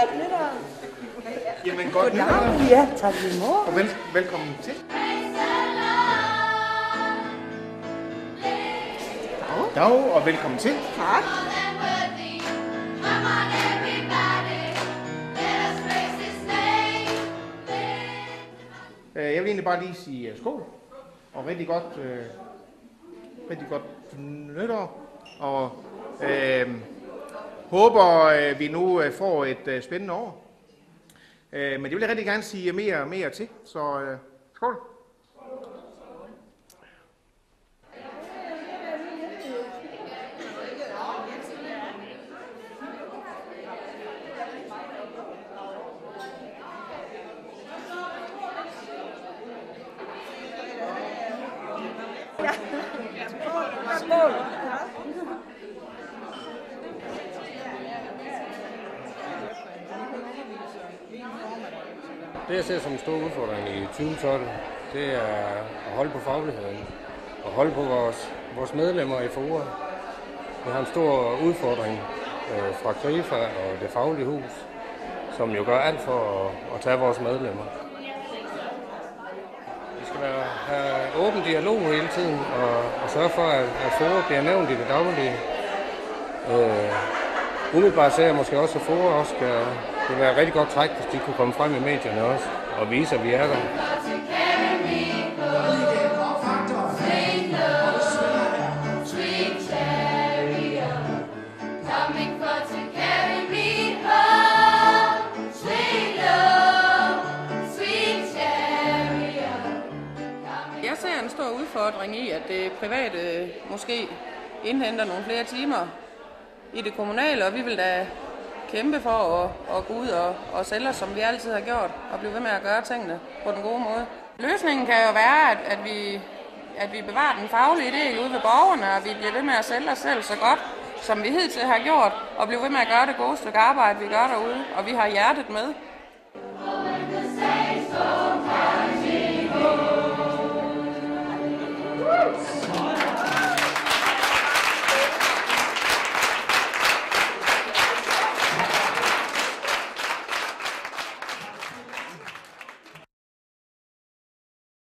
tak, Nitter. Jamen godt Goddag. Ja, tak lige måde. Og velkommen til. Dag og velkommen til. Tak. Jeg vil egentlig bare lige sige skål og rigtig godt nytår, og håber vi nu får et spændende år. Men det vil jeg rigtig gerne sige mere til, så skål. Skål. Det, jeg ser som en stor udfordring i 2012, det er at holde på fagligheden og holde på vores medlemmer i FOA. Vi har en stor udfordring fra Krifa og det faglige hus, som jo gør alt for at tage vores medlemmer. Vi skal have åben dialog hele tiden og sørge for, at FOA bliver nævnt i det daglige. Umiddelbart ser jeg måske også, at FOA også det vil være et rigtig godt træk, hvis de kunne komme frem i medierne også og vise, at vi er der. Jeg ser en stor udfordring i, at det private måske indhenter nogle flere timer i det kommunale, og vi vil da kæmpe for at gå ud og sælge os, som vi altid har gjort, og blive ved med at gøre tingene på den gode måde. Løsningen kan jo være, at vi bevarer den faglige del ude ved borgerne, og vi bliver ved med at sælge os selv så godt, som vi hidtil har gjort, og blive ved med at gøre det gode stykke arbejde, vi gør derude, og vi har hjertet med.